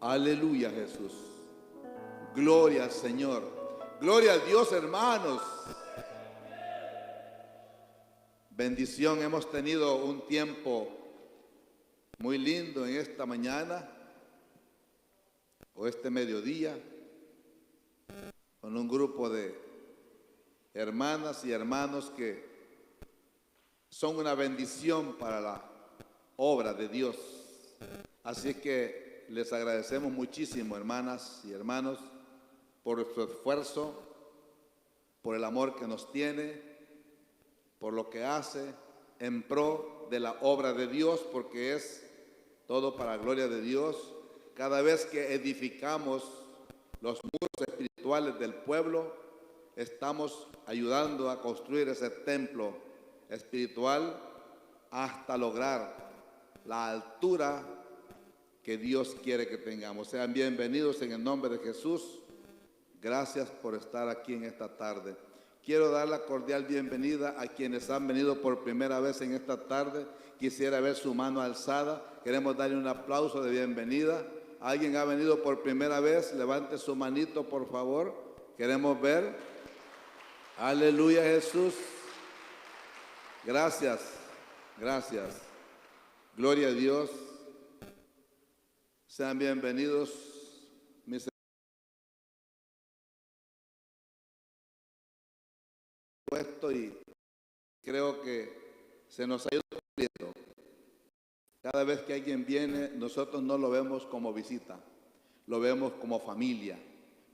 Aleluya, Jesús. Gloria al Señor. Gloria al Dios, hermanos. Bendición, hemos tenido un tiempo muy lindo en esta mañana o este mediodía con un grupo de hermanas y hermanos que son una bendición para la obra de Dios. Así que les agradecemos muchísimo, hermanas y hermanos, por su esfuerzo, por el amor que nos tiene, por lo que hace en pro de la obra de Dios, porque es todo para la gloria de Dios. Cada vez que edificamos los muros espirituales del pueblo, estamos ayudando a construir ese templo espiritual hasta lograr la altura que Dios quiere que tengamos. Sean bienvenidos en el nombre de Jesús. Gracias por estar aquí en esta tarde. Quiero dar la cordial bienvenida a quienes han venido por primera vez en esta tarde. Quisiera ver su mano alzada. Queremos darle un aplauso de bienvenida. ¿Alguien ha venido por primera vez? Levante su manito, por favor. Queremos ver. Aleluya, Jesús. Gracias. Gracias. Gloria a Dios. Sean bienvenidos, mis hermanos, y creo que se nos ha ido cumpliendo. Cada vez que alguien viene, nosotros no lo vemos como visita, lo vemos como familia,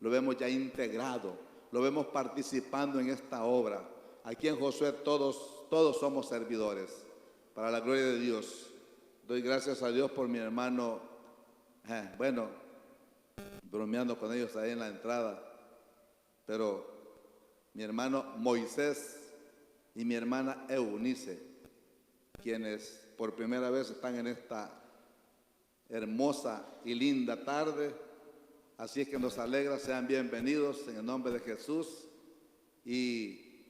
lo vemos ya integrado, lo vemos participando en esta obra. Aquí en Josué todos somos servidores, para la gloria de Dios. Doy gracias a Dios por mi hermano, bromeando con ellos ahí en la entrada, pero mi hermano Moisés y mi hermana Eunice, quienes por primera vez están en esta hermosa y linda tarde. Así es que nos alegra, sean bienvenidos en el nombre de Jesús. Y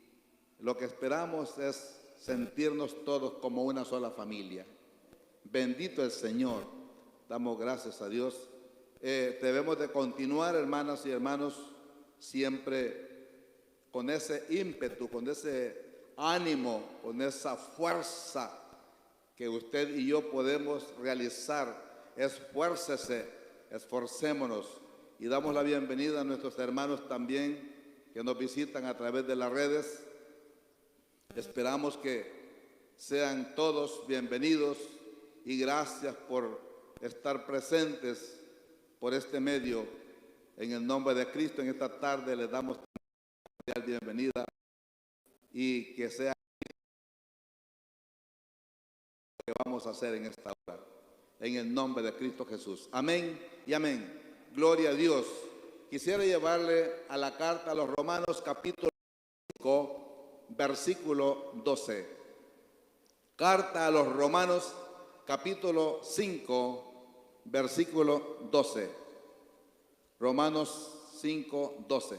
lo que esperamos es sentirnos todos como una sola familia. Bendito el Señor. Damos gracias a Dios. Debemos de continuar, hermanas y hermanos, siempre con ese ímpetu, con ese ánimo, con esa fuerza que usted y yo podemos realizar. Esfuércese, esforcémonos, y damos la bienvenida a nuestros hermanos también que nos visitan a través de las redes. Esperamos que sean todos bienvenidos y gracias por estar presentes por este medio. En el nombre de Cristo, en esta tarde les damos la bienvenida y que sea lo que vamos a hacer en esta hora. En el nombre de Cristo Jesús. Amén y amén. Gloria a Dios. Quisiera llevarle a la carta a los Romanos capítulo 5, versículo 12. Carta a los Romanos capítulo 5, versículo 12. Romanos 5, 12.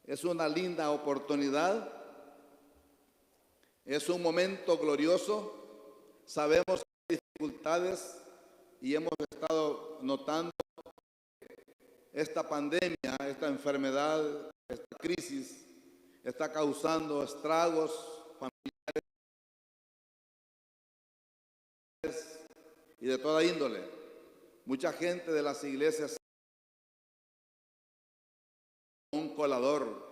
Es una linda oportunidad. Es un momento glorioso. Sabemos que hay dificultades y hemos estado notando que esta pandemia, esta enfermedad, esta crisis está causando estragos familiares y de toda índole. Mucha gente de las iglesias, un colador,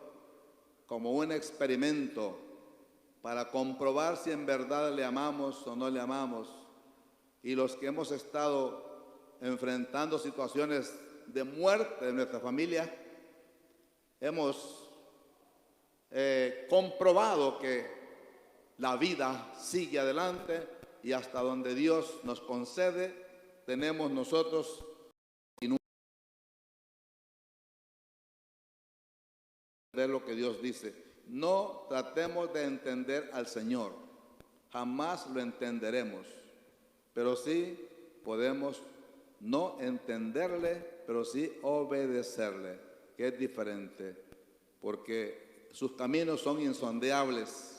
como un experimento para comprobar si en verdad le amamos o no le amamos. Y los que hemos estado enfrentando situaciones de muerte de nuestra familia, hemos comprobado que la vida sigue adelante y hasta donde Dios nos concede, tenemos nosotros de lo que Dios dice. No tratemos de entender al Señor, jamás lo entenderemos, pero sí podemos no entenderle, pero sí obedecerle, que es diferente, porque sus caminos son insondeables.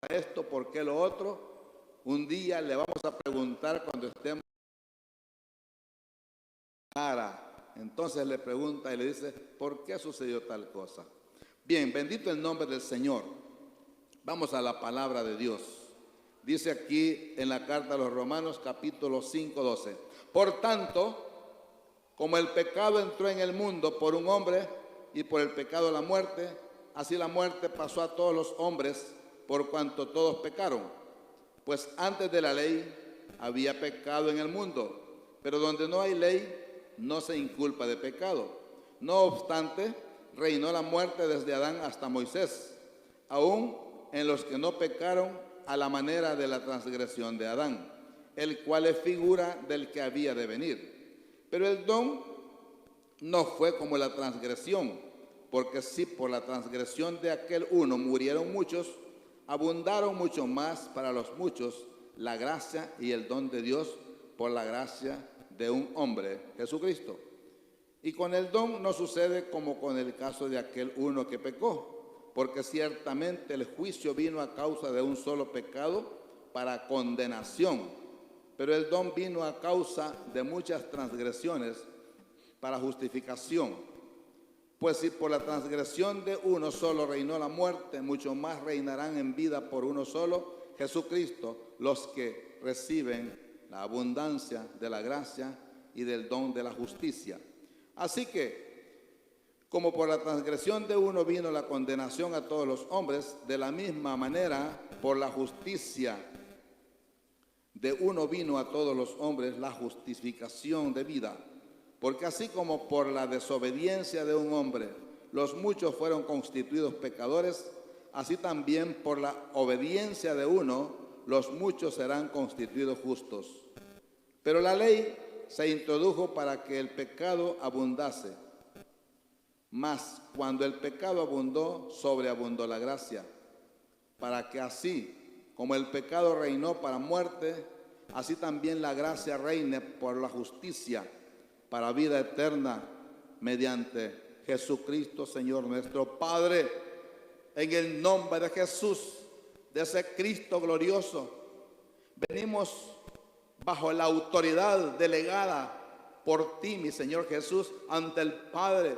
Esto, ¿por qué lo otro? Un día le vamos a preguntar cuando estemos cara. Entonces le pregunta y le dice, ¿por qué sucedió tal cosa? Bien, bendito el nombre del Señor. Vamos a la palabra de Dios. Dice aquí en la carta a los Romanos, capítulo 5, 12. Por tanto, como el pecado entró en el mundo por un hombre y por el pecado la muerte, así la muerte pasó a todos los hombres por cuanto todos pecaron. Pues antes de la ley había pecado en el mundo, pero donde no hay ley no se inculpa de pecado. No obstante, reinó la muerte desde Adán hasta Moisés, aún en los que no pecaron a la manera de la transgresión de Adán, el cual es figura del que había de venir. Pero el don no fue como la transgresión, porque si por la transgresión de aquel uno murieron muchos, abundaron mucho más para los muchos la gracia y el don de Dios por la gracia de un hombre, Jesucristo. Y con el don no sucede como con el caso de aquel uno que pecó, porque ciertamente el juicio vino a causa de un solo pecado para condenación, pero el don vino a causa de muchas transgresiones para justificación. Pues si por la transgresión de uno solo reinó la muerte, mucho más reinarán en vida por uno solo, Jesucristo, los que reciben la abundancia de la gracia y del don de la justicia. Así que, como por la transgresión de uno vino la condenación a todos los hombres, de la misma manera, por la justicia de uno vino a todos los hombres la justificación de vida. Porque así como por la desobediencia de un hombre los muchos fueron constituidos pecadores, así también por la obediencia de uno los muchos serán constituidos justos. Pero la ley se introdujo para que el pecado abundase. Mas cuando el pecado abundó, sobreabundó la gracia, para que así como el pecado reinó para muerte, así también la gracia reine por la justicia para vida eterna mediante Jesucristo, Señor nuestro. Padre, en el nombre de Jesús, de ese Cristo glorioso, venimos bajo la autoridad delegada por ti, mi Señor Jesús, ante el Padre,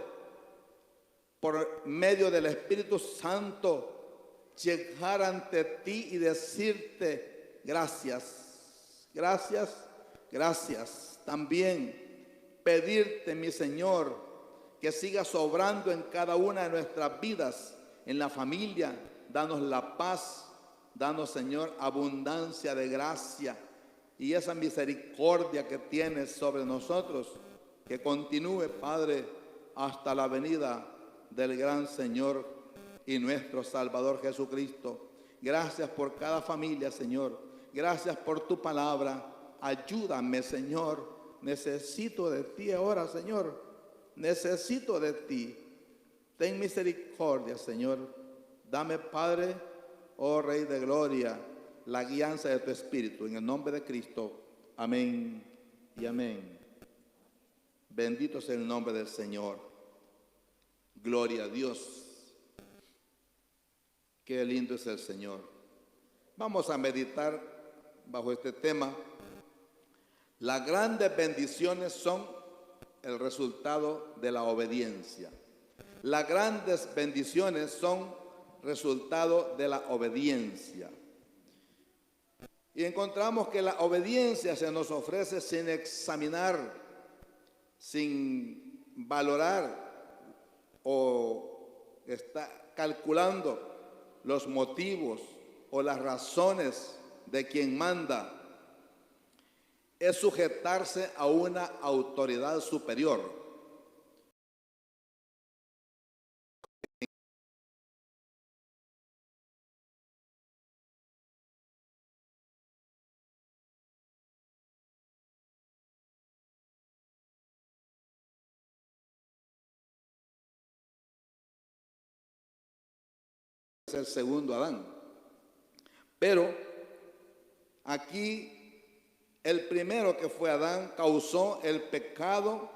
por medio del Espíritu Santo, llegar ante ti y decirte gracias, gracias, gracias. También pedirte, mi Señor, que sigas obrando en cada una de nuestras vidas, en la familia. Danos la paz, danos, Señor, abundancia de gracia y esa misericordia que tienes sobre nosotros, que continúe, Padre, hasta la venida del gran Señor y nuestro Salvador Jesucristo. Gracias por cada familia, Señor. Gracias por tu palabra. Ayúdame, Señor. Necesito de ti ahora, Señor. Necesito de ti. Ten misericordia, Señor. Dame, Padre, oh Rey de Gloria, la guianza de tu Espíritu. En el nombre de Cristo. Amén y amén. Bendito sea el nombre del Señor. Gloria a Dios. Qué lindo es el Señor. Vamos a meditar bajo este tema. Las grandes bendiciones son el resultado de la obediencia. Las grandes bendiciones son resultado de la obediencia. Y encontramos que la obediencia se nos ofrece sin examinar, sin valorar o está calculando los motivos o las razones de quien manda. Es sujetarse a una autoridad superior. Es el segundo Adán. Pero aquí el primero, que fue Adán, causó el pecado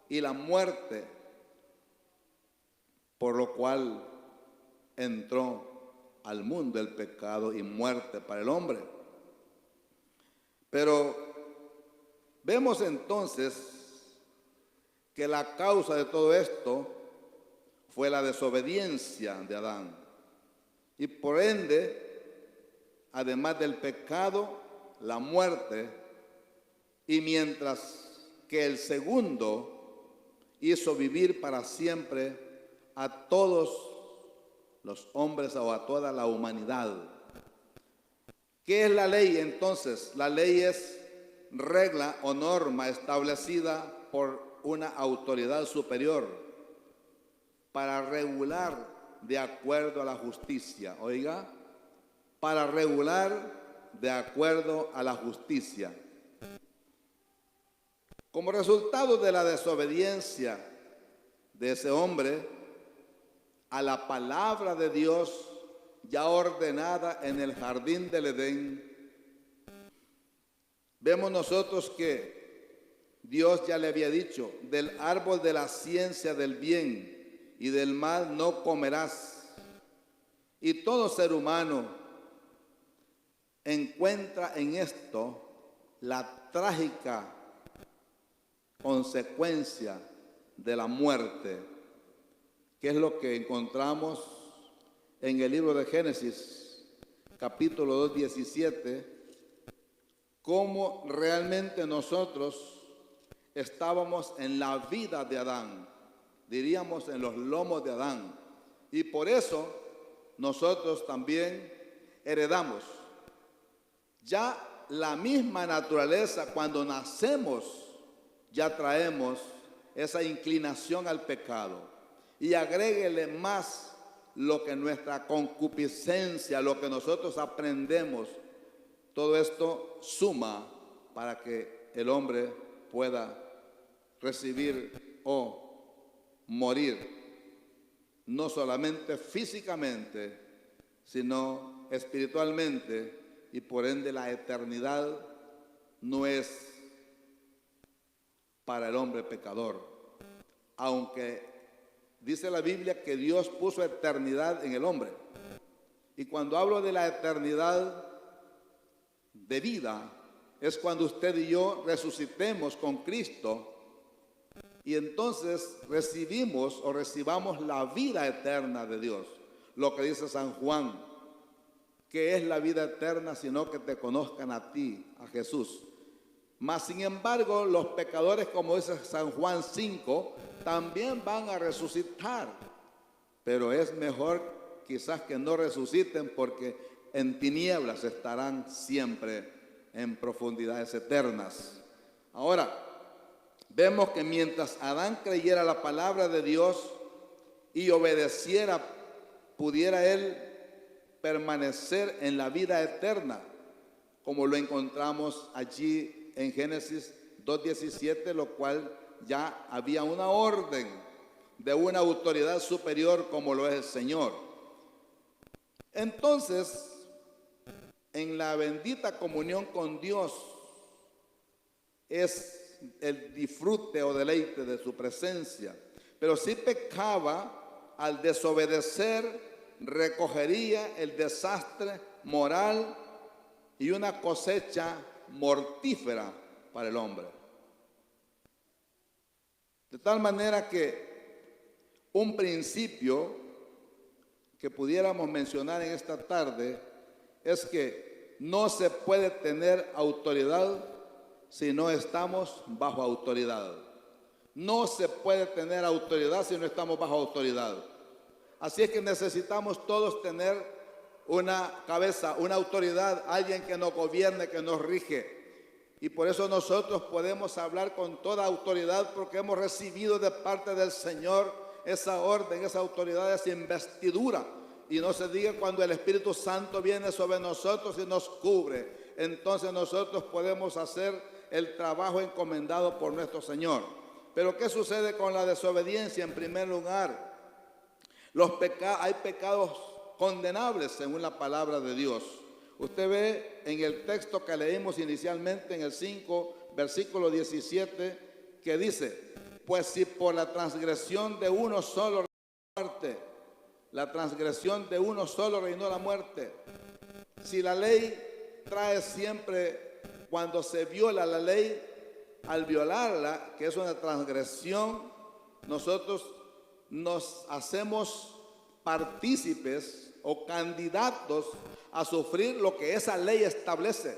y la muerte, por lo cual entró al mundo el pecado y muerte para el hombre. Pero vemos entonces que la causa de todo esto fue la desobediencia de Adán. Y por ende, además del pecado, la muerte, y mientras que el segundo hizo vivir para siempre a todos los hombres o a toda la humanidad. ¿Qué es la ley entonces? La ley es regla o norma establecida por una autoridad superior para regular de acuerdo a la justicia. Oiga, para regular de acuerdo a la justicia. Como resultado de la desobediencia de ese hombre a la palabra de Dios ya ordenada en el jardín del Edén, vemos nosotros que Dios ya le había dicho: del árbol de la ciencia del bien y del mal no comerás. Y todo ser humano encuentra en esto la trágica consecuencia de la muerte, que es lo que encontramos en el libro de Génesis, capítulo 2, 17, cómo realmente nosotros estábamos en la vida de Adán, diríamos en los lomos de Adán, y por eso nosotros también heredamos ya la misma naturaleza. Cuando nacemos ya traemos esa inclinación al pecado, y agréguele más lo que nuestra concupiscencia, lo que nosotros aprendemos, todo esto suma para que el hombre pueda recibir o morir, no solamente físicamente, sino espiritualmente, y por ende la eternidad no es para el hombre pecador, aunque dice la Biblia que Dios puso eternidad en el hombre. Y cuando hablo de la eternidad de vida, es cuando usted y yo resucitemos con Cristo, y entonces recibamos la vida eterna de Dios. Lo que dice San Juan, que es la vida eterna, sino que te conozcan a ti, a Jesús. Mas sin embargo, los pecadores, como dice San Juan 5, también van a resucitar, pero es mejor quizás que no resuciten, porque en tinieblas estarán siempre en profundidades eternas. Ahora, vemos que mientras Adán creyera la palabra de Dios y obedeciera, pudiera él permanecer en la vida eterna, como lo encontramos allí en Génesis 2:17, lo cual ya había una orden de una autoridad superior como lo es el Señor. Entonces, en la bendita comunión con Dios es el disfrute o deleite de su presencia. Pero si pecaba, al desobedecer, recogería el desastre moral y una cosecha mortífera para el hombre. De tal manera que un principio que pudiéramos mencionar en esta tarde es que no se puede tener autoridad si no estamos bajo autoridad. No se puede tener autoridad si no estamos bajo autoridad. Así es que necesitamos todos tener una cabeza, una autoridad, alguien que nos gobierne, que nos rige. Y por eso nosotros podemos hablar con toda autoridad, porque hemos recibido de parte del Señor esa orden, esa autoridad, esa investidura. Y no se diga cuando el Espíritu Santo viene sobre nosotros y nos cubre. Entonces nosotros podemos hacer el trabajo encomendado por nuestro Señor. Pero ¿qué sucede con la desobediencia? En primer lugar, hay pecados condenables según la palabra de Dios. Usted ve en el texto que leímos inicialmente en el 5, versículo 17, que dice: pues si por la transgresión de uno solo la transgresión de uno solo reinó la muerte. Si la ley trae siempre cuando se viola la ley, al violarla, que es una transgresión, nosotros nos hacemos partícipes o candidatos a sufrir lo que esa ley establece.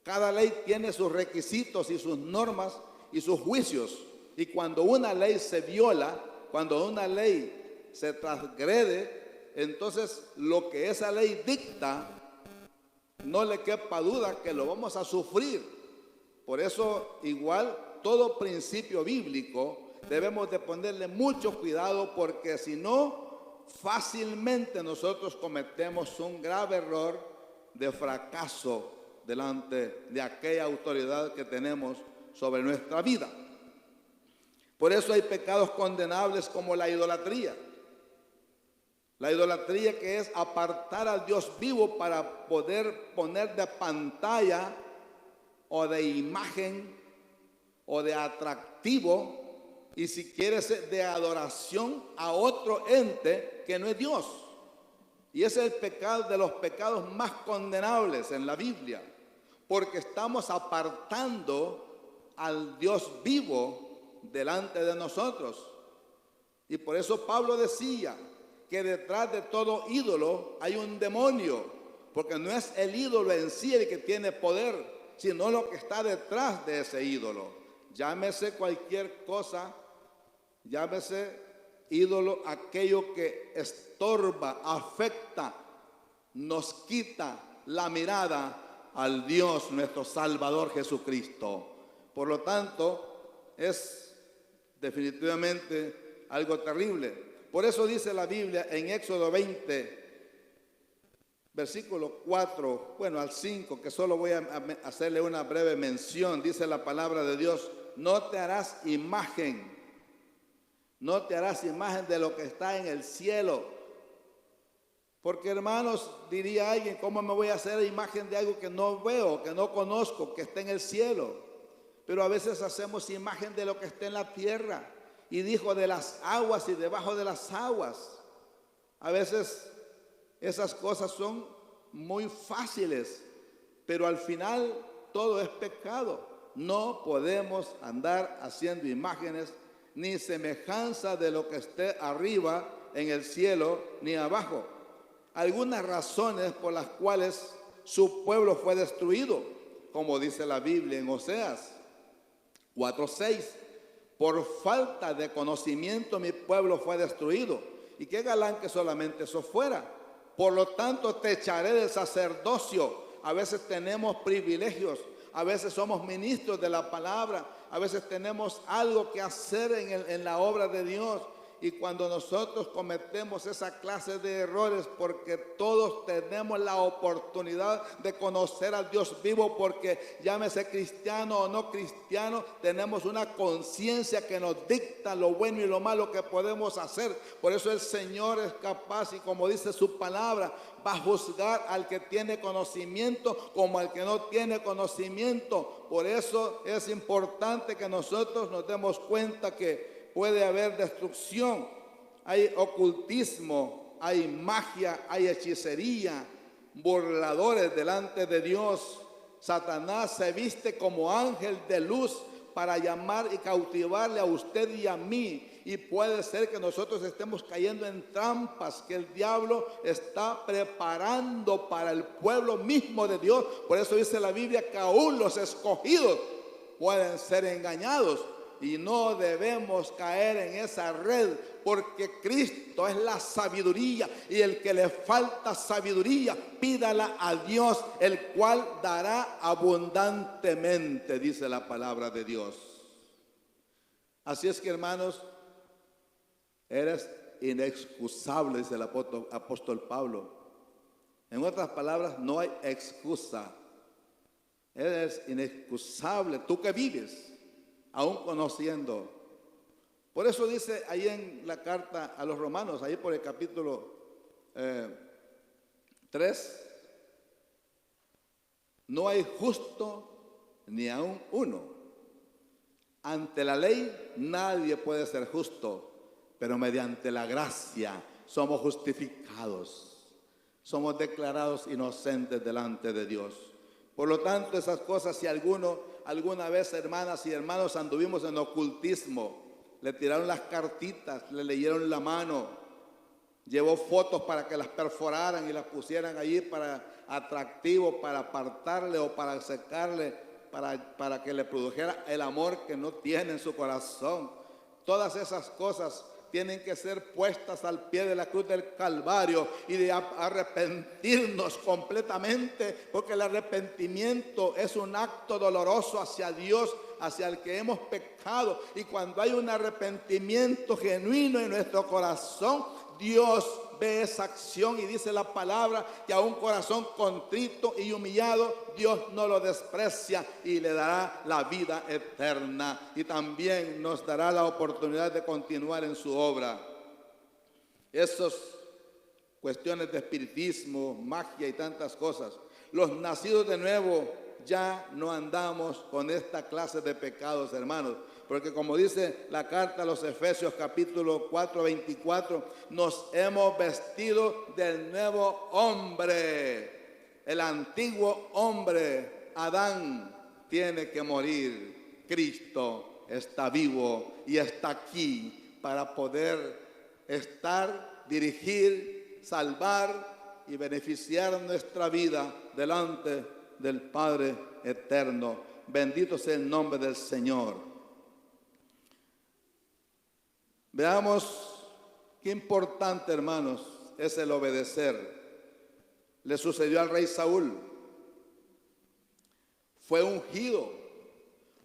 Cada ley tiene sus requisitos y sus normas y sus juicios. Y cuando una ley se viola, cuando una ley se transgrede, entonces lo que esa ley dicta, no le quepa duda que lo vamos a sufrir. Por eso, igual, todo principio bíblico debemos de ponerle mucho cuidado, porque si no, fácilmente nosotros cometemos un grave error de fracaso delante de aquella autoridad que tenemos sobre nuestra vida. Por eso hay pecados condenables como la idolatría. La idolatría, que es apartar al Dios vivo para poder poner de pantalla o de imagen o de atractivo, y si quieres de adoración, a otro ente que no es Dios. Y ese es el pecado de los pecados más condenables en la Biblia, porque estamos apartando al Dios vivo delante de nosotros. Y por eso Pablo decía que detrás de todo ídolo hay un demonio, porque no es el ídolo en sí el que tiene poder, sino lo que está detrás de ese ídolo. Llámese cualquier cosa, llámese ídolo, aquello que estorba, afecta, nos quita la mirada al Dios nuestro Salvador Jesucristo. Por lo tanto, es definitivamente algo terrible. Por eso dice la Biblia en Éxodo 20, versículo 4, bueno, al 5, que solo voy a hacerle una breve mención. Dice la palabra de Dios: no te harás imagen, no te harás imagen de lo que está en el cielo. Porque, hermanos, diría alguien, ¿cómo me voy a hacer imagen de algo que no veo, que no conozco, que está en el cielo? Pero a veces hacemos imagen de lo que está en la tierra. Y dijo, de las aguas y debajo de las aguas. A veces esas cosas son muy fáciles, pero al final todo es pecado. No podemos andar haciendo imágenes ni semejanza de lo que esté arriba en el cielo ni abajo. Algunas razones por las cuales su pueblo fue destruido, como dice la Biblia en Oseas 4:6. Por falta de conocimiento mi pueblo fue destruido. Y qué galán que solamente eso fuera. Por lo tanto te echaré del sacerdocio. A veces tenemos privilegios, a veces somos ministros de la palabra, a veces tenemos algo que hacer en la obra de Dios. Y cuando nosotros cometemos esa clase de errores, porque todos tenemos la oportunidad de conocer al Dios vivo, porque llámese cristiano o no cristiano, tenemos una conciencia que nos dicta lo bueno y lo malo que podemos hacer. Por eso el Señor es capaz, y como dice su palabra, va a juzgar al que tiene conocimiento como al que no tiene conocimiento. Por eso es importante que nosotros nos demos cuenta que puede haber destrucción, hay ocultismo, hay magia, hay hechicería, burladores delante de Dios. Satanás se viste como ángel de luz para llamar y cautivarle a usted y a mí. Y puede ser que nosotros estemos cayendo en trampas que el diablo está preparando para el pueblo mismo de Dios. Por eso dice la Biblia que aún los escogidos pueden ser engañados. Y no debemos caer en esa red, porque Cristo es la sabiduría, y el que le falta sabiduría, pídala a Dios, el cual dará abundantemente, dice la palabra de Dios. Así es que, hermanos, eres inexcusable, dice el apóstol Pablo. En otras palabras, no hay excusa. Eres inexcusable, tú que vives aún conociendo. Por eso dice ahí en la carta a los romanos, ahí por el capítulo 3, no hay justo ni aún uno. Ante la ley nadie puede ser justo, pero mediante la gracia somos justificados, somos declarados inocentes delante de Dios. Por lo tanto, esas cosas, si alguna vez, hermanas y hermanos, anduvimos en ocultismo, le tiraron las cartitas, le leyeron la mano, llevó fotos para que las perforaran y las pusieran allí para atractivo, para apartarle o para secarle, para que le produjera el amor que no tiene en su corazón. Todas esas cosas tienen que ser puestas al pie de la cruz del Calvario y de arrepentirnos completamente, porque el arrepentimiento es un acto doloroso hacia Dios, hacia el que hemos pecado. Y cuando hay un arrepentimiento genuino en nuestro corazón, Dios ve esa acción y dice la palabra que a un corazón contrito y humillado Dios no lo desprecia y le dará la vida eterna, y también nos dará la oportunidad de continuar en su obra. Esas cuestiones de espiritismo, magia y tantas cosas, los nacidos de nuevo ya no andamos con esta clase de pecados, hermanos. Porque como dice la carta a los Efesios capítulo 4, 24, nos hemos vestido del nuevo hombre. El antiguo hombre, Adán, tiene que morir. Cristo está vivo y está aquí para poder estar, dirigir, salvar y beneficiar nuestra vida delante del Padre eterno. Bendito sea el nombre del Señor. Veamos qué importante, hermanos, es el obedecer. Le sucedió al rey Saúl. Fue ungido,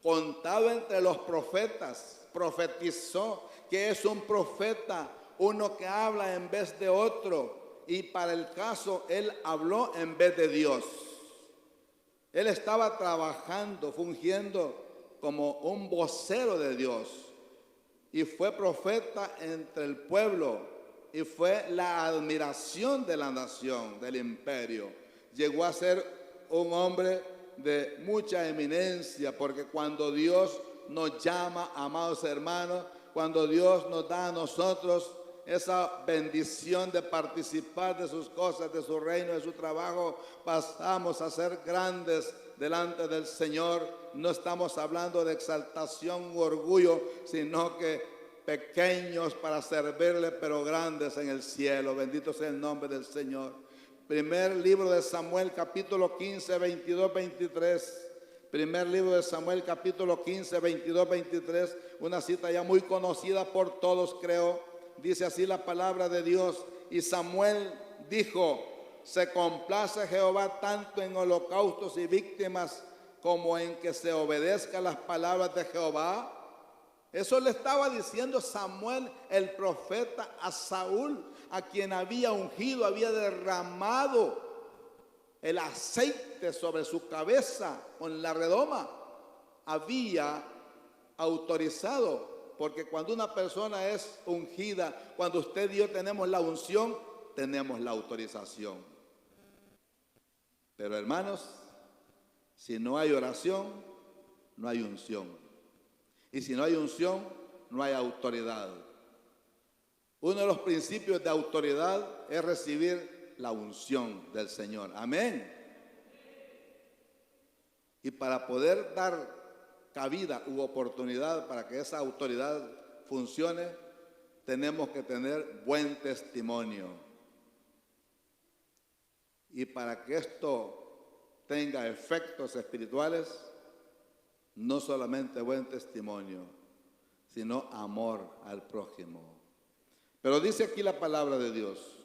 contado entre los profetas, profetizó que es un profeta, uno que habla en vez de otro, y para el caso él habló en vez de Dios. Él estaba trabajando, fungiendo como un vocero de Dios. Y fue profeta entre el pueblo y fue la admiración de la nación, del imperio. Llegó a ser un hombre de mucha eminencia, porque cuando Dios nos llama, amados hermanos, cuando Dios nos da a nosotros esa bendición de participar de sus cosas, de su reino, de su trabajo, pasamos a ser grandes delante del Señor. No estamos hablando de exaltación u orgullo, sino que pequeños para servirle, pero grandes en el cielo. Bendito sea el nombre del Señor. Primer libro de Samuel, capítulo 15, 22, 23. Primer libro de Samuel, capítulo 15, 22, 23. Una cita ya muy conocida por todos, creo. Dice así la palabra de Dios. Y Samuel dijo: se complace Jehová tanto en holocaustos y víctimas como en que se obedezcan las palabras de Jehová. Eso le estaba diciendo Samuel, el profeta, a Saúl, a quien había ungido, había derramado el aceite sobre su cabeza con la redoma. Había autorizado, porque cuando una persona es ungida, cuando usted y yo tenemos la unción, tenemos la autorización. Pero hermanos, si no hay oración, no hay unción. Y si no hay unción, no hay autoridad. Uno de los principios de autoridad es recibir la unción del Señor. Amén. Y para poder dar cabida u oportunidad para que esa autoridad funcione, tenemos que tener buen testimonio. Y para que esto tenga efectos espirituales, no solamente buen testimonio, sino amor al prójimo. Pero dice aquí la palabra de Dios: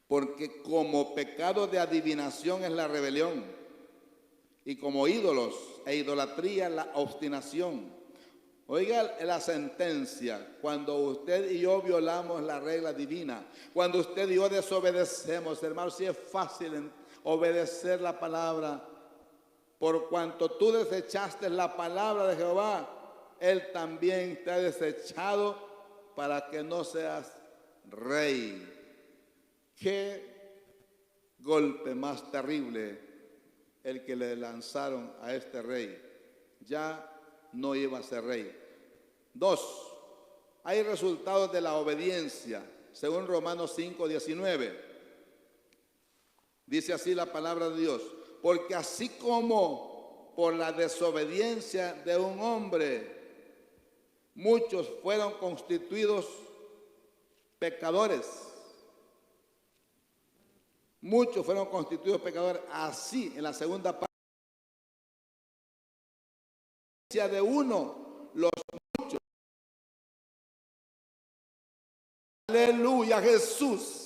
porque como pecado de adivinación es la rebelión, y como ídolos e idolatría la obstinación. Oiga la sentencia: cuando usted y yo violamos la regla divina, cuando usted y yo desobedecemos, hermanos, si es fácil obedecer la palabra. Por cuanto tú desechaste la palabra de Jehová, Él también te ha desechado para que no seas rey. Qué golpe más terrible el que le lanzaron a este rey. Ya no iba a ser rey. 2. Hay resultados de la obediencia, según Romanos 5, 19. Dice así la palabra de Dios: porque así como por la desobediencia de un hombre muchos fueron constituidos pecadores, muchos fueron constituidos pecadores, así en la segunda parte de uno, los muchos. Aleluya, Jesús.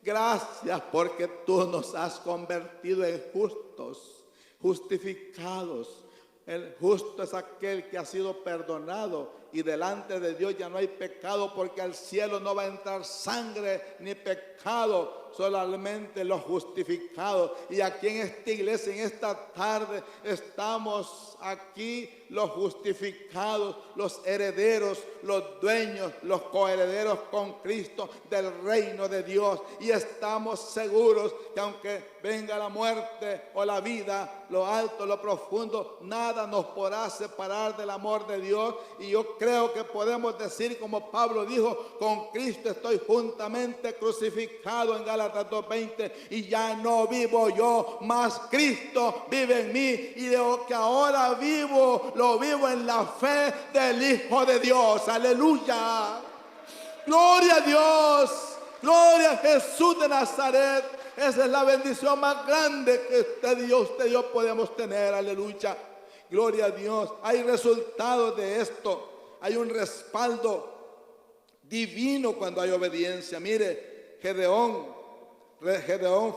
Gracias porque tú nos has convertido en justos, justificados. El justo es aquel que ha sido perdonado y delante de Dios ya no hay pecado, porque al cielo no va a entrar sangre ni pecado, solamente los justificados. Y aquí en esta iglesia, en esta tarde, estamos aquí los justificados, los herederos, los dueños, los coherederos con Cristo del reino de Dios. Y estamos seguros que aunque venga la muerte o la vida, lo alto, lo profundo, nada nos podrá separar del amor de Dios. Y yo creo que podemos decir como Pablo dijo: con Cristo estoy juntamente crucificado, en Gálatas 2:20, y ya no vivo yo, mas Cristo vive en mí, y de lo que ahora vivo, lo vivo en la fe del Hijo de Dios. Aleluya, gloria a Dios, gloria a Jesús de Nazaret. Esa es la bendición más grande que usted y yo podemos tener. Aleluya, gloria a Dios. Hay resultados de esto, hay un respaldo divino cuando hay obediencia. Mire, Gedeón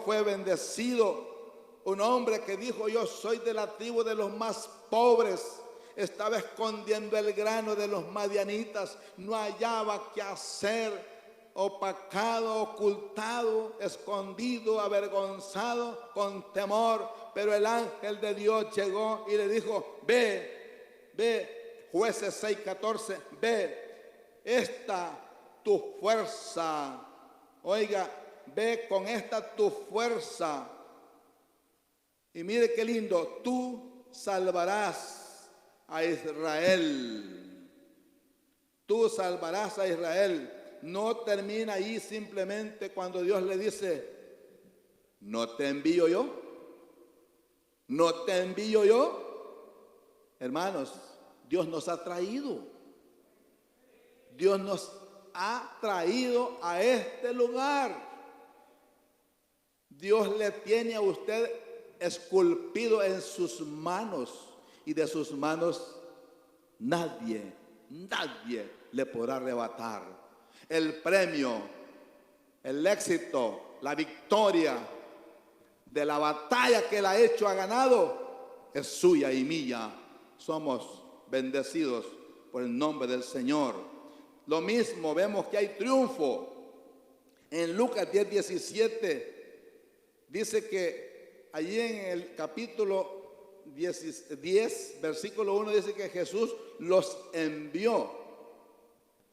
fue bendecido, un hombre que dijo: yo soy de la tribu de los más pobres. Estaba escondiendo el grano de los madianitas, no hallaba qué hacer, opacado, ocultado, escondido, avergonzado, con temor. Pero el ángel de Dios llegó y le dijo: ve, Jueces 6:14, ve, esta tu fuerza, oiga, ve con esta tu fuerza. Y mire qué lindo: tú salvarás a Israel. Tú salvarás a Israel. No termina ahí simplemente cuando Dios le dice: ¿no te envío yo? ¿No te envío yo? Hermanos, Dios nos ha traído. Dios nos ha traído a este lugar. Dios le tiene a usted esculpido en sus manos, y de sus manos nadie le podrá arrebatar el premio, el éxito, la victoria de la batalla que él ha hecho, ha ganado, es suya y mía. Somos bendecidos por el nombre del Señor. Lo mismo vemos que hay triunfo en Lucas 10:17. Dice que allí en el capítulo 10, versículo 1, dice que Jesús los envió.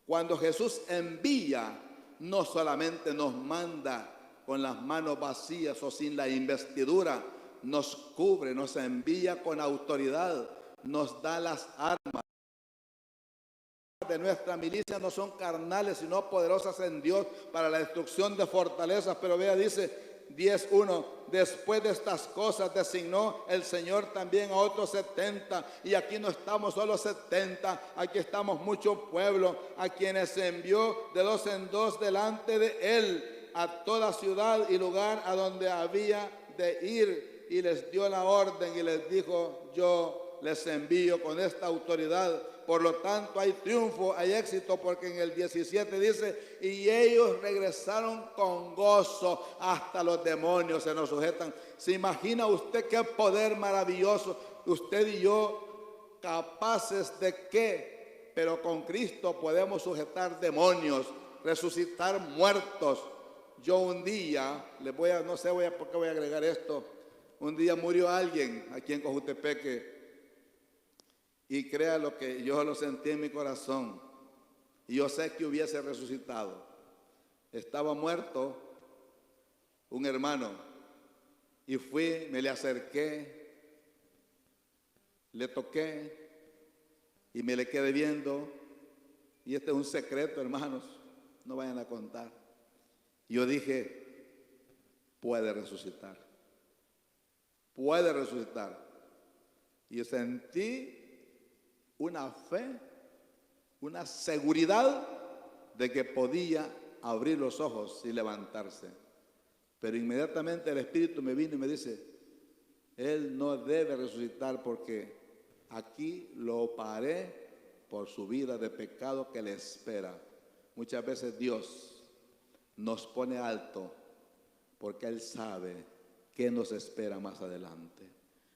Cuando Jesús envía, no solamente nos manda con las manos vacías o sin la investidura, nos cubre, nos envía con autoridad, nos da las armas. De nuestra milicia no son carnales, sino poderosas en Dios para la destrucción de fortalezas. Pero vea, dice 10:1, después de estas cosas designó el Señor también a otros 70. Y aquí no estamos solo 70, aquí estamos mucho pueblo, a quienes envió de 2 en 2 delante de él a toda ciudad y lugar a donde había de ir, y les dio la orden y les dijo: yo les envío con esta autoridad. Por lo tanto, hay triunfo, hay éxito, porque en el 17 dice: y ellos regresaron con gozo, hasta los demonios se nos sujetan. ¿Se imagina usted qué poder maravilloso? Usted y yo, capaces de qué, pero con Cristo podemos sujetar demonios, resucitar muertos. Yo un día, no sé por qué voy a agregar esto, un día murió alguien aquí en Cojutepeque. Y crea lo que yo lo sentí en mi corazón. Y yo sé que hubiese resucitado. Estaba muerto un hermano. Y fui, me le acerqué, le toqué y me le quedé viendo. Y este es un secreto, hermanos, no vayan a contar. Yo dije: puede resucitar. puede resucitar. Y sentí una fe, una seguridad de que podía abrir los ojos y levantarse. Pero inmediatamente el Espíritu me vino y me dice, él no debe resucitar porque aquí lo paré por su vida de pecado que le espera. Muchas veces Dios nos pone alto porque Él sabe qué nos espera más adelante.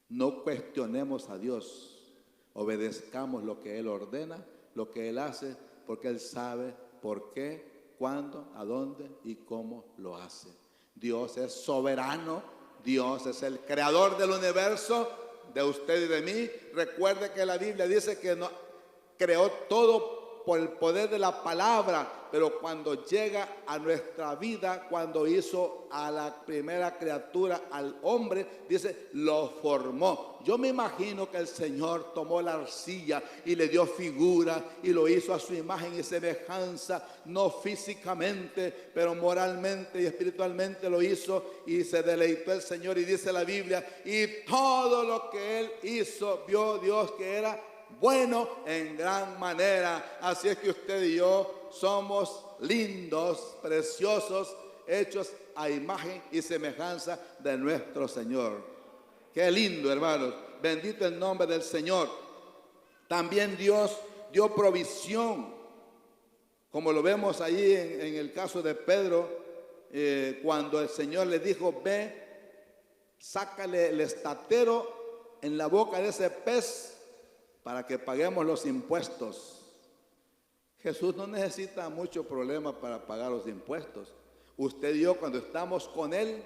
No cuestionemos a Dios, obedezcamos lo que Él ordena, lo que Él hace, porque Él sabe por qué, cuándo, a dónde y cómo lo hace. Dios es soberano, Dios es el creador del universo, de usted y de mí. Recuerde que la Biblia dice que no, creó todo por el poder de la palabra, pero cuando llega a nuestra vida, cuando hizo a la primera criatura, al hombre, dice, lo formó. Yo me imagino que el Señor tomó la arcilla y le dio figura y lo hizo a su imagen y semejanza, no físicamente, pero moralmente y espiritualmente lo hizo, y se deleitó el Señor. Y dice la Biblia, y todo lo que Él hizo, vio Dios que era bueno en gran manera. Así es que usted y yo somos lindos, preciosos, hechos a imagen y semejanza de nuestro Señor. Qué lindo, hermanos. Bendito el nombre del Señor. También Dios dio provisión, como lo vemos allí en el caso de Pedro, cuando el Señor le dijo, ve, sácale el estatero en la boca de ese pez para que paguemos los impuestos. Jesús no necesita mucho problema para pagar los impuestos. Usted y yo, cuando estamos con Él,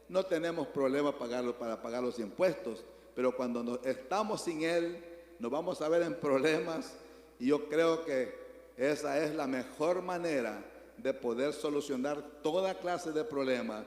no tenemos problema para pagar los impuestos, pero cuando estamos sin Él, nos vamos a ver en problemas, y yo creo que esa es la mejor manera de poder solucionar toda clase de problemas.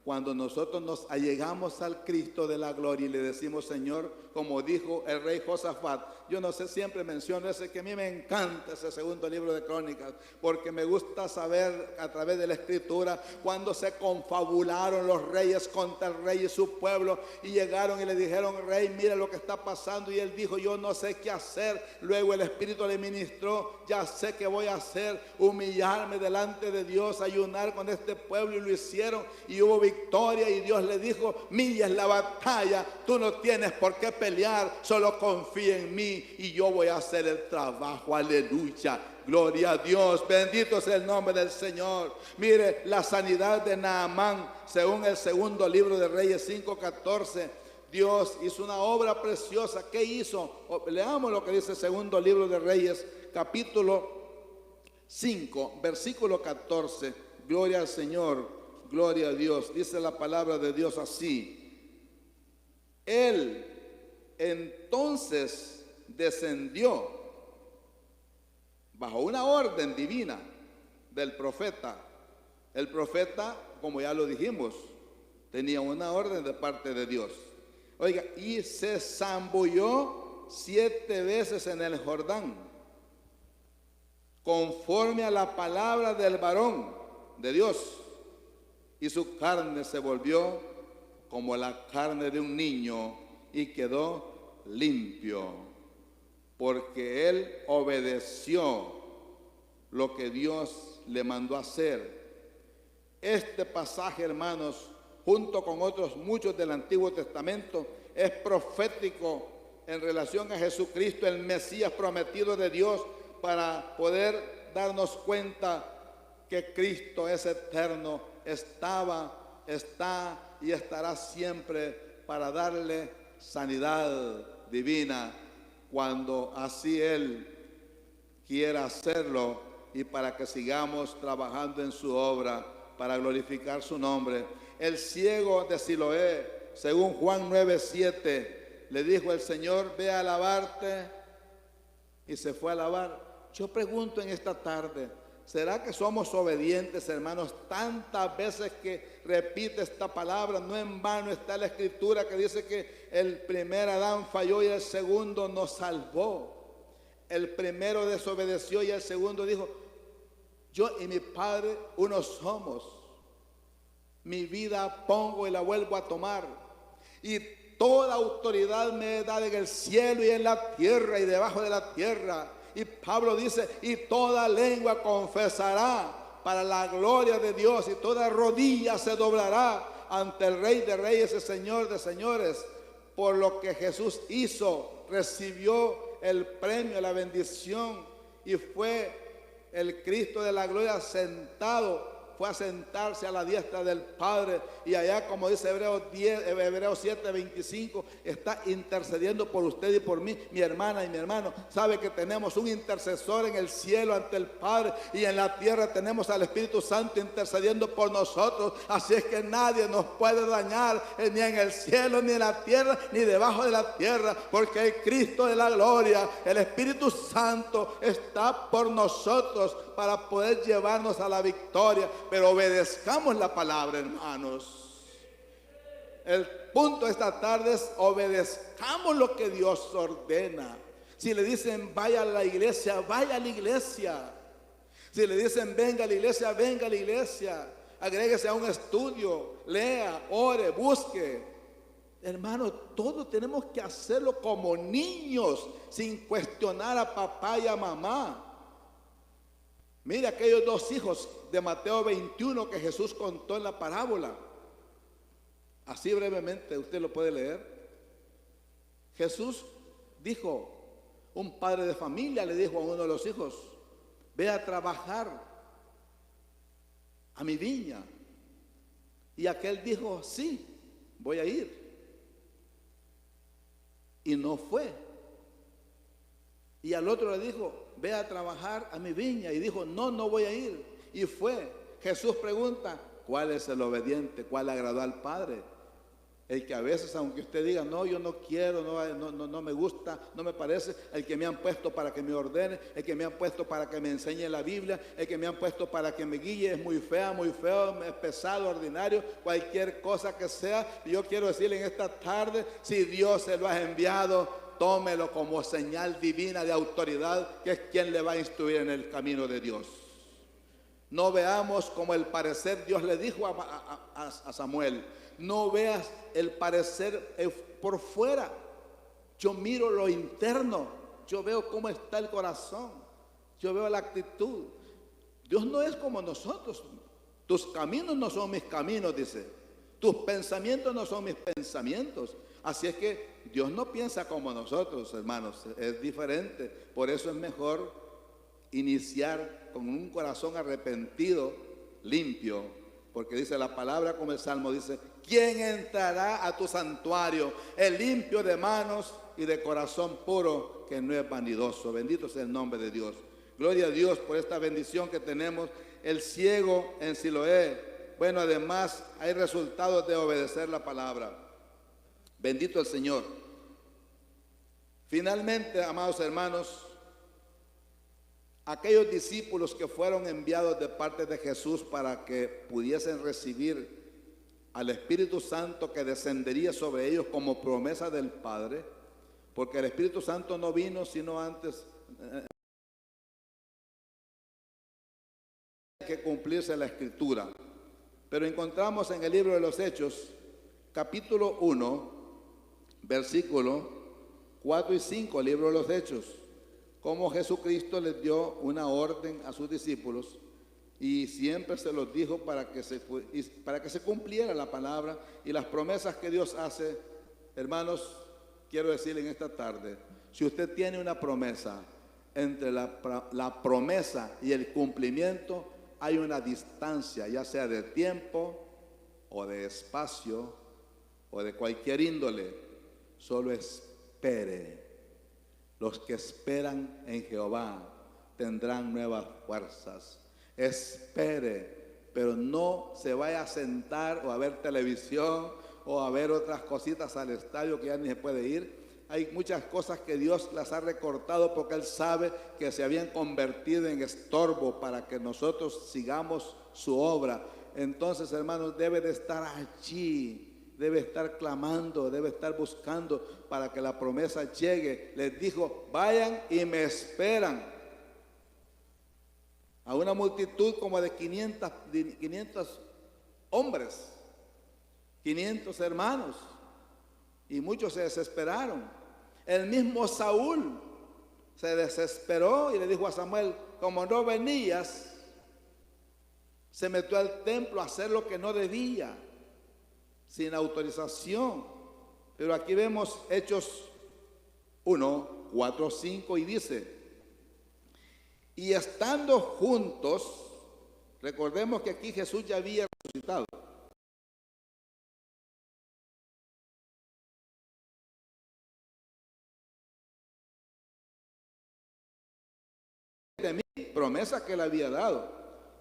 Cuando nosotros nos allegamos al Cristo de la gloria y le decimos, Señor, como dijo el rey Josafat, yo no sé, siempre menciono ese, que a mí me encanta ese segundo libro de Crónicas, porque me gusta saber a través de la Escritura cuando se confabularon los reyes contra el rey y su pueblo, y llegaron y le dijeron, rey, mira lo que está pasando, y él dijo, yo no sé qué hacer. Luego el Espíritu le ministró, ya sé qué voy a hacer, humillarme delante de Dios, ayunar con este pueblo, y lo hicieron, y hubo victoria. Y Dios le dijo, mía es la batalla, tú no tienes por qué pelear, solo confía en mí y yo voy a hacer el trabajo. Aleluya, gloria a Dios, bendito sea el nombre del Señor. Mire la sanidad de Naamán, según el segundo libro de Reyes 5:14. Dios hizo una obra preciosa. ¿Qué hizo? Leamos lo que dice el segundo libro de Reyes, capítulo 5, versículo 14. Gloria al Señor, gloria a Dios. Dice la palabra de Dios así: Él entonces descendió bajo una orden divina del profeta. El profeta, como ya lo dijimos, tenía una orden de parte de Dios. Oiga, y se zambulló 7 veces en el Jordán, conforme a la palabra del varón de Dios, y su carne se volvió como la carne de un niño y quedó limpio, porque él obedeció lo que Dios le mandó hacer. Este pasaje, hermanos, junto con otros muchos del Antiguo Testamento, es profético en relación a Jesucristo, el Mesías prometido de Dios, para poder darnos cuenta que Cristo es eterno, estaba, está y estará siempre para darle sanidad divina cuando así Él quiera hacerlo, y para que sigamos trabajando en su obra para glorificar su nombre. El ciego de Siloé, según Juan 9:7, le dijo el Señor, ve a lavarte, y se fue a lavar. Yo pregunto en esta tarde, ¿será que somos obedientes, hermanos? Tantas veces que repite esta palabra, no en vano está la Escritura que dice que el primer Adán falló y el segundo nos salvó. El primero desobedeció y el segundo dijo, yo y mi Padre uno somos. Mi vida pongo y la vuelvo a tomar. Y toda autoridad me es dada en el cielo y en la tierra y debajo de la tierra. Y Pablo dice, y toda lengua confesará para la gloria de Dios, y toda rodilla se doblará ante el Rey de Reyes y Señor de Señores. Por lo que Jesús hizo, recibió el premio, la bendición, y fue el Cristo de la gloria sentado, fue a sentarse a la diestra del Padre, y allá, como dice Hebreos 7:25, está intercediendo por usted y por mí. Mi hermana y mi hermano, sabe que tenemos un intercesor en el cielo ante el Padre, y en la tierra tenemos al Espíritu Santo intercediendo por nosotros. Así es que nadie nos puede dañar, ni en el cielo, ni en la tierra, ni debajo de la tierra, porque el Cristo de la gloria, el Espíritu Santo, está por nosotros para poder llevarnos a la victoria. Pero obedezcamos la palabra, hermanos. El punto de esta tarde es obedezcamos lo que Dios ordena. Si le dicen vaya a la iglesia, vaya a la iglesia. Si le dicen venga a la iglesia, venga a la iglesia. Agréguese a un estudio, lea, ore, busque. Hermano, todos tenemos que hacerlo como niños, sin cuestionar a papá y a mamá. Mire aquellos dos hijos de Mateo 21 que Jesús contó en la parábola. Así brevemente, usted lo puede leer. Jesús dijo, un padre de familia le dijo a uno de los hijos, ve a trabajar a mi viña. Y aquel dijo, sí, voy a ir. Y no fue. Y al otro le dijo, ve a trabajar a mi viña. Y dijo, no, no voy a ir. Y fue. Jesús pregunta, ¿cuál es el obediente? ¿Cuál agradó al Padre? El que a veces, aunque usted diga, no, yo no quiero, no me gusta, no me parece, el que me han puesto para que me ordene, el que me han puesto para que me enseñe la Biblia, el que me han puesto para que me guíe, es muy fea, muy feo, es pesado, ordinario, cualquier cosa que sea. Yo quiero decirle en esta tarde, si Dios se lo ha enviado, tómelo como señal divina de autoridad, que es quien le va a instruir en el camino de Dios. No veamos como el parecer. Dios le dijo a Samuel, no veas el parecer por fuera. Yo miro lo interno. Yo veo cómo está el corazón. Yo veo la actitud. Dios no es como nosotros. Tus caminos no son mis caminos, dice. Tus pensamientos no son mis pensamientos. Así es que Dios no piensa como nosotros, hermanos. Es diferente. Por eso es mejor iniciar con un corazón arrepentido, limpio. Porque dice la palabra, como el Salmo dice, ¿quién entrará a tu santuario? El limpio de manos y de corazón puro, que no es vanidoso. Bendito sea el nombre de Dios. Gloria a Dios por esta bendición que tenemos. El ciego en Siloé. Bueno, además hay resultados de obedecer la palabra. Bendito el Señor. Finalmente, amados hermanos, aquellos discípulos que fueron enviados de parte de Jesús para que pudiesen recibir al Espíritu Santo que descendería sobre ellos como promesa del Padre, porque el Espíritu Santo no vino sino antes que cumplirse la Escritura. Pero encontramos en el libro de los Hechos, capítulo 1, versículo 4 y 5, el libro de los Hechos, como Jesucristo les dio una orden a sus discípulos y siempre se los dijo para que se cumpliera la palabra y las promesas que Dios hace. Hermanos, quiero decirle en esta tarde, si usted tiene una promesa, entre la promesa y el cumplimiento hay una distancia, ya sea de tiempo o de espacio o de cualquier índole. Solo espere. Los que esperan en Jehová tendrán nuevas fuerzas. Espere, pero no se vaya a sentar o a ver televisión o a ver otras cositas al estadio que ya ni se puede ir. Hay muchas cosas que Dios las ha recortado porque Él sabe que se habían convertido en estorbo para que nosotros sigamos su obra. Entonces, hermanos, debe de estar allí. Debe estar clamando, debe estar buscando para que la promesa llegue. Les dijo, vayan y me esperan. A una multitud como de 500 hombres, 500 hermanos. Y muchos se desesperaron. El mismo Saúl se desesperó y le dijo a Samuel, como no venías, se metió al templo a hacer lo que no debía, sin autorización. Pero aquí vemos Hechos 1, 4, 5 y dice, y estando juntos, recordemos que aquí Jesús ya había resucitado. De mí, promesa que le había dado,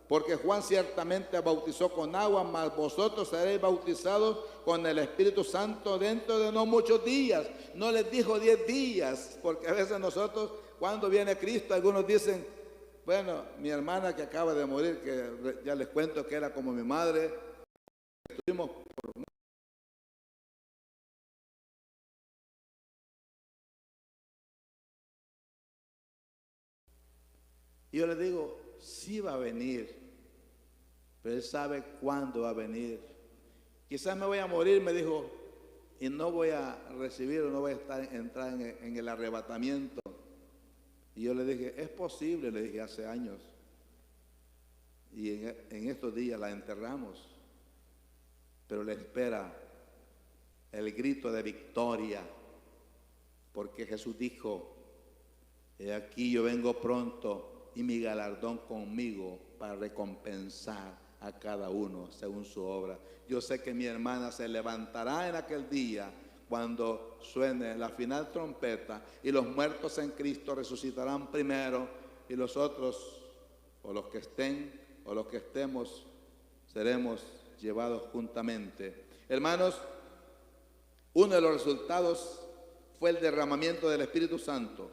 porque Juan ciertamente bautizó con agua, mas vosotros seréis bautizados con el Espíritu Santo dentro de no muchos días. No les dijo 10 días, porque a veces nosotros, cuando viene Cristo, algunos dicen, bueno, mi hermana que acaba de morir, que ya les cuento que era como mi madre, estuvimos por... Y yo le digo, sí va a venir, pero Él sabe cuándo va a venir. Quizás me voy a morir, me dijo, y no voy a recibir o no voy a entrar en el arrebatamiento. Y yo le dije, es posible, le dije hace años. Y en estos días la enterramos. Pero le espera el grito de victoria. Porque Jesús dijo, he aquí yo vengo pronto y mi galardón conmigo para recompensar a cada uno según su obra. Yo sé que mi hermana se levantará en aquel día cuando suene la final trompeta y los muertos en Cristo resucitarán primero y los otros, o los que estén o los que estemos, seremos llevados juntamente. Hermanos, uno de los resultados fue el derramamiento del Espíritu Santo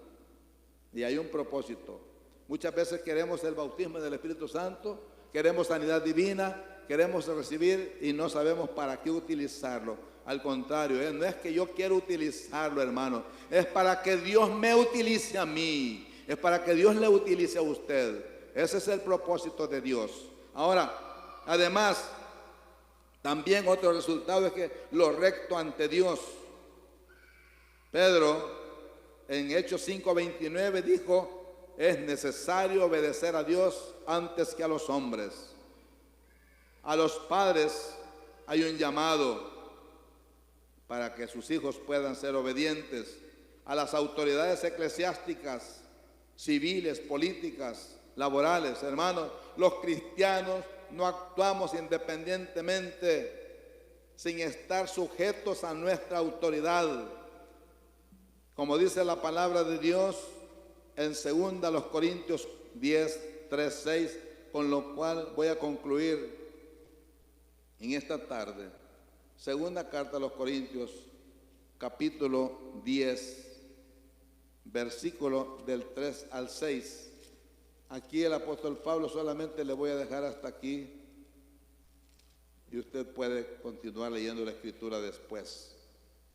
y hay un propósito. Muchas veces queremos el bautismo del Espíritu Santo, queremos sanidad divina, queremos recibir y no sabemos para qué utilizarlo. Al contrario, no es que yo quiero utilizarlo, hermano, es para que Dios me utilice a mí, es para que Dios le utilice a usted. Ese es el propósito de Dios. Ahora, además, también otro resultado es que lo recto ante Dios. Pedro, en Hechos 5:29 dijo, es necesario obedecer a Dios antes que a los hombres. A los padres hay un llamado para que sus hijos puedan ser obedientes. A las autoridades eclesiásticas, civiles, políticas, laborales. Hermanos, los cristianos no actuamos independientemente sin estar sujetos a nuestra autoridad. Como dice la palabra de Dios en 2 Corintios 10, 3, 6, con lo cual voy a concluir en esta tarde. Segunda carta a los Corintios, capítulo 10, versículo del 3 al 6. Aquí el apóstol Pablo, solamente le voy a dejar hasta aquí y usted puede continuar leyendo la escritura después.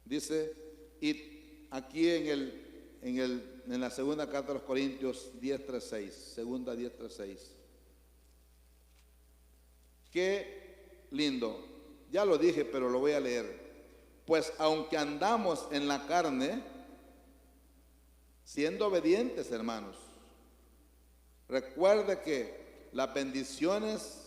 Dice, y aquí en la segunda carta a los Corintios 10, 3, 6, segunda 10, 3, 6. Qué lindo. Ya lo dije, pero lo voy a leer. Pues aunque andamos en la carne, siendo obedientes, hermanos, recuerde que las bendiciones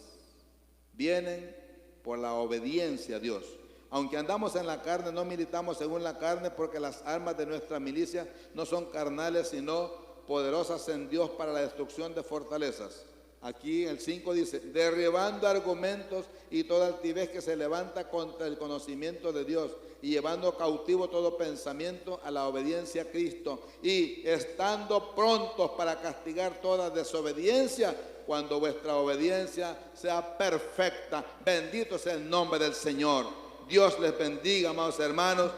vienen por la obediencia a Dios. Aunque andamos en la carne, no militamos según la carne, porque las armas de nuestra milicia no son carnales, sino poderosas en Dios para la destrucción de fortalezas. Aquí el 5 dice, derribando argumentos y toda altivez que se levanta contra el conocimiento de Dios y llevando cautivo todo pensamiento a la obediencia a Cristo y estando prontos para castigar toda desobediencia cuando vuestra obediencia sea perfecta. Bendito sea el nombre del Señor. Dios les bendiga, amados hermanos.